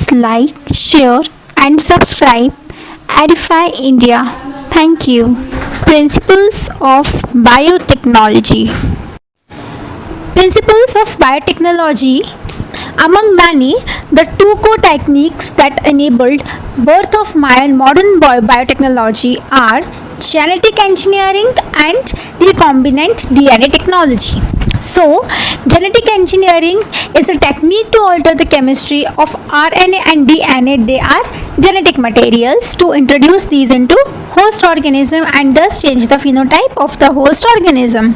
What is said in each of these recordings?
Please like, share, and subscribe. Edify India. Thank you. Principles of Biotechnology. Principles of biotechnology. Among many, the two core techniques that enabled birth of modern biotechnology are genetic engineering and recombinant DNA technology. So, genetic engineering is a technique to alter the chemistry of RNA and DNA. They are genetic materials to introduce these into host organism and thus change the phenotype of the host organism.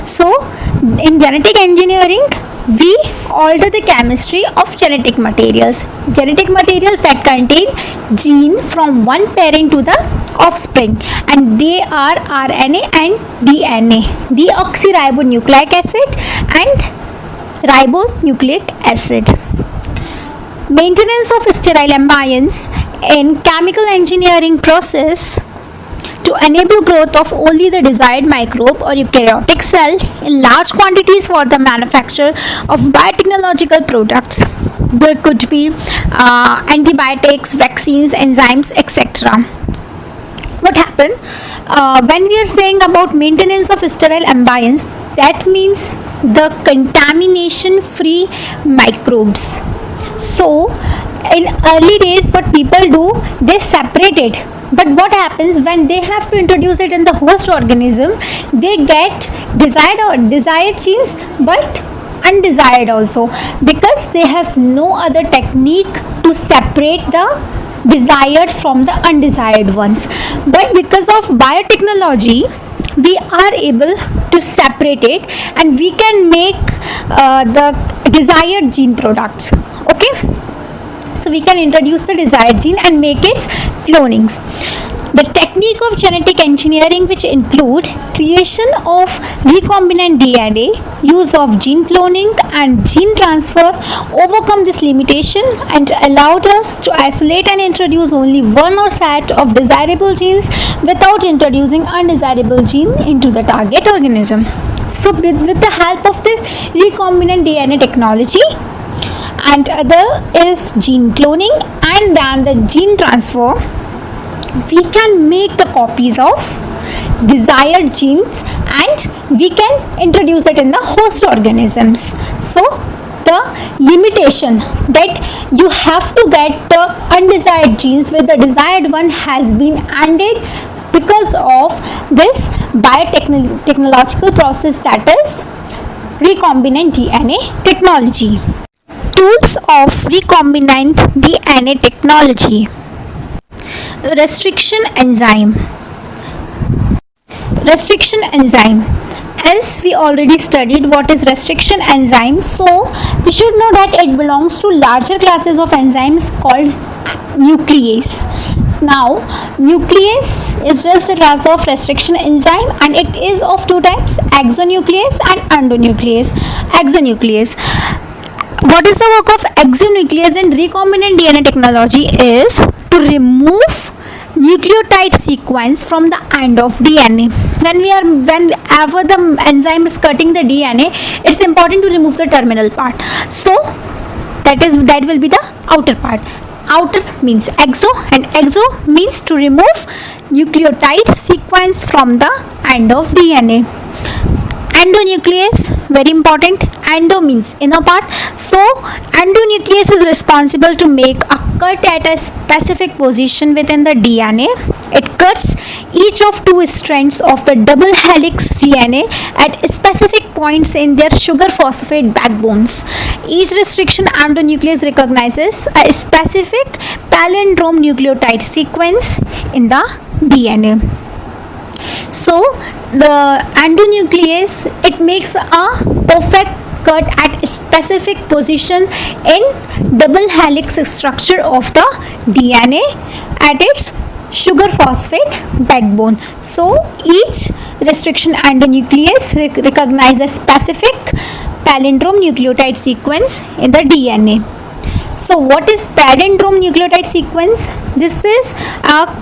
So, in genetic engineering, we alter the chemistry of genetic materials that contain gene from one parent to the offspring, and they are RNA and DNA, deoxyribonucleic acid and ribonucleic acid. Maintenance of sterile embryos in chemical engineering process to enable growth of only the desired microbe or eukaryotic cell in large quantities for the manufacture of biotechnological products. There could be antibiotics, vaccines, enzymes, etc. What happened when we are saying about maintenance of sterile embryos? That means the contamination-free microbes. So, in early days, what people do, they separate it. But what happens when they have to introduce it in the host organism? They get desired genes, but undesired also, because they have no other technique to separate the desired from the undesired ones. But because of biotechnology, we are able to separate it and we can make the desired gene products. Okay, so we can introduce the desired gene and make its clonings. The technique of genetic engineering, which include creation of recombinant DNA, use of gene cloning and gene transfer, overcome this limitation and allowed us to isolate and introduce only one or set of desirable genes without introducing undesirable gene into the target organism. So with the help of this recombinant DNA technology, and other is gene cloning and then the gene transfer, we can make the copies of desired genes and we can introduce it in the host organisms. So the limitation that you have to get the undesired genes with the desired one has been ended because of this biotechnological process, that is recombinant DNA technology. Tools of recombinant DNA technology. Restriction enzyme. As we already studied what is restriction enzyme, so we should know that it belongs to larger classes of enzymes called nuclease. Now, nuclease is just a class of restriction enzyme and it is of two types, exonuclease and endonuclease. Exonuclease. What is the work of exonuclease in recombinant DNA technology is to remove nucleotide sequence from the end of DNA. Whenever the enzyme is cutting the DNA, it's important to remove the terminal part. So that will be the outer part. Outer means exo and exo means to remove nucleotide sequence from the end of DNA. Endonuclease, very important. Endo means inner part. So endonuclease is responsible to make a cut at a specific position within the DNA. It cuts each of two strands of the double helix DNA at specific points in their sugar phosphate backbones. Each restriction endonuclease recognizes a specific palindrome nucleotide sequence in the DNA. So the endonuclease, it makes a perfect cut at a specific position in double helix structure of the DNA at its sugar phosphate backbone. So each restriction endonuclease recognizes a specific palindrome nucleotide sequence in the DNA. So what is palindrome nucleotide sequence? This is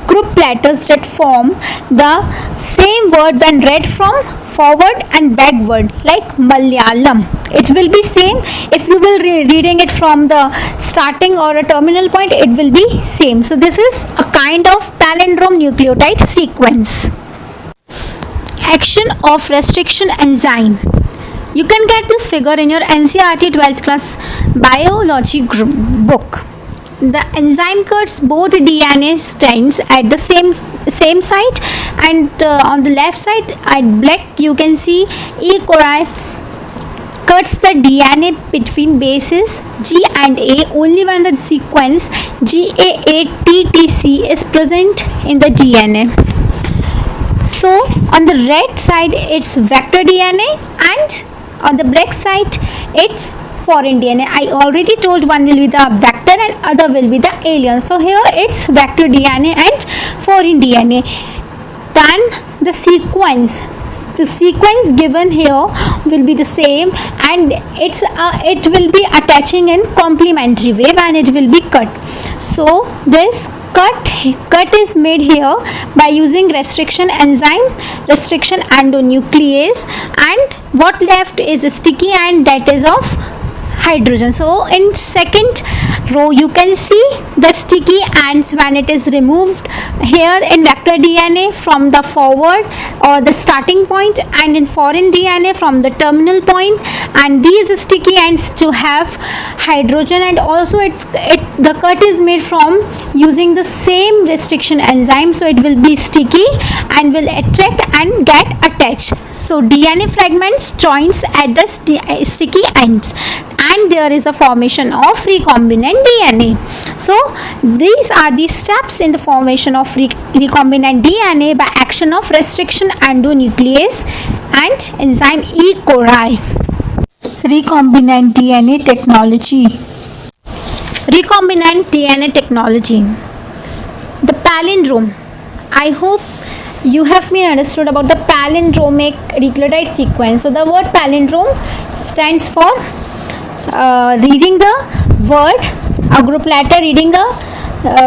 group letters that form the same word when read from forward and backward like Malayalam. It will be same. If you will reading it from the starting or a terminal point, it will be same. So this is a kind of palindrome nucleotide sequence. Action of restriction enzyme. You can get this figure in your NCERT 12th class biology book. The enzyme cuts both DNA strands at the same site, and on the left side at black you can see E. coli cuts the DNA between bases G and A only when the sequence GAATTC is present in the DNA. So on the red side it's vector DNA, and on the black side it's foreign DNA. I already told one will be the vector and other will be the alien. So here it's vector DNA and foreign DNA. Then the sequence given here will be the same, and it will be attaching in complementary way when it will be cut. So this cut is made here by using restriction enzyme, restriction endonuclease, and what left is a sticky end that is of hydrogen. So in second row you can see the sticky ends when it is removed here in vector DNA from the forward or the starting point, and in foreign DNA from the terminal point, and these sticky ends to have hydrogen, and also the cut is made from using the same restriction enzyme, so it will be sticky and will attract and get attached. So DNA fragments joins at the sticky ends, and there is a formation of recombinant DNA. So these are the steps in the formation of recombinant DNA by action of restriction endonuclease and enzyme E. coli. Recombinant DNA technology. Recombinant DNA technology. The palindrome. I hope you have been understood about the palindromic nucleotide sequence. So the word palindrome stands for reading the word, a group letter reading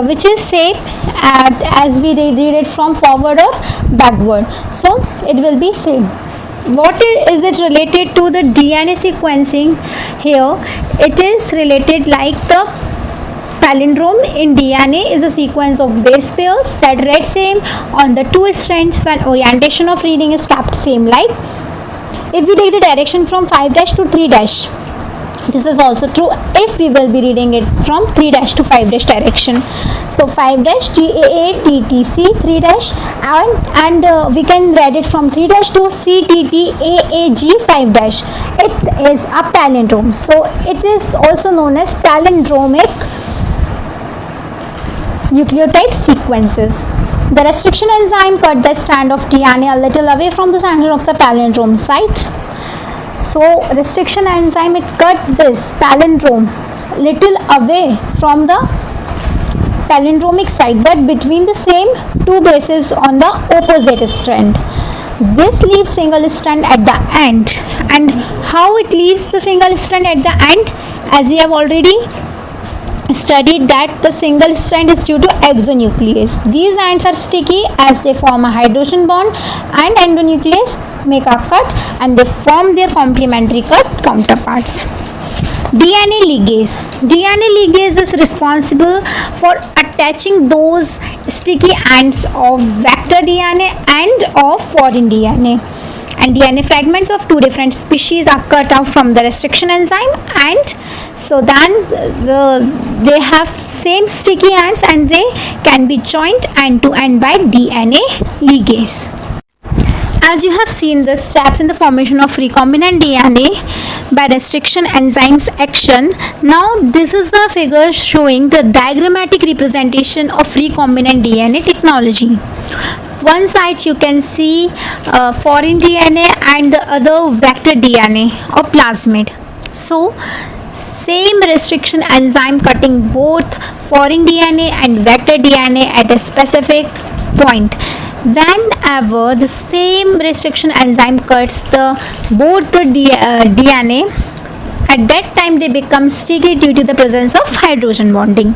which is same as we read it from forward or backward. So it will be same. What is it related to the DNA sequencing here? It is related like the palindrome in DNA is a sequence of base pairs that read same on the two strands when orientation of reading is kept same. Like if we take the direction from 5' to 3', this is also true if we will be reading it from 3' to 5' direction. So 5' GAATTC 3' and we can read it from 3' to CTTAAG 5'. It is a palindrome. So it is also known as palindromic nucleotide sequences. The restriction enzyme cut the strand of DNA a little away from the center of the palindrome site. So restriction enzyme, it cut this palindrome little away from the palindromic site, but between the same two bases on the opposite strand. This leaves single strand at the end. And how it leaves the single strand at the end? As we have already studied that the single strand is due to exonuclease. These ends are sticky as they form a hydrogen bond, and endonuclease make a cut and they form their complementary cut counterparts. DNA ligase. DNA ligase is responsible for attaching those sticky ends of vector DNA and of foreign DNA. And DNA fragments of two different species are cut out from the restriction enzyme, and so then they have same sticky ends and they can be joined end to end by DNA ligase. As you have seen the steps in the formation of recombinant DNA by restriction enzymes action, now this is the figure showing the diagrammatic representation of recombinant DNA technology. One side you can see foreign DNA and the other vector DNA or plasmid. So same restriction enzyme cutting both foreign DNA and vector DNA at a specific point. Whenever the same restriction enzyme cuts both the DNA, at that time they become sticky due to the presence of hydrogen bonding.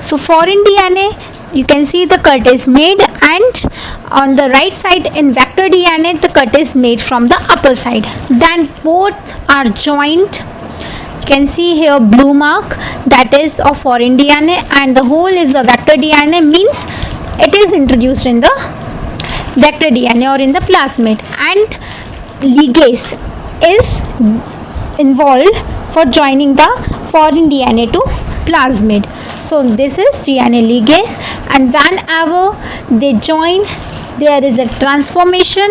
So foreign DNA, you can see the cut is made, and On the right side in vector DNA, the cut is made from the upper side. Then both are joined. You can see here blue mark, that is of foreign DNA, and the whole is the vector DNA, means it is introduced in the vector DNA or in the plasmid, and ligase is involved for joining the foreign DNA to plasmid. So this is DNA ligase, and whenever they join, there is a transformation.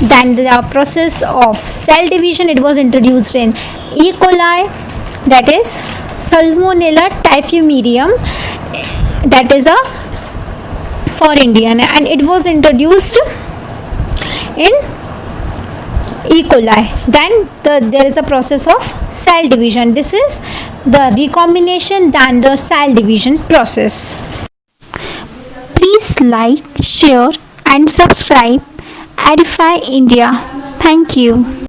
Then the process of cell division, it was introduced in E. coli, that is Salmonella typhimurium, that is a foreign DNA, and it was introduced in E. coli. Then there is a process of cell division. This is the recombination, then the cell division process. Please like, share and subscribe Edify India. Thank you.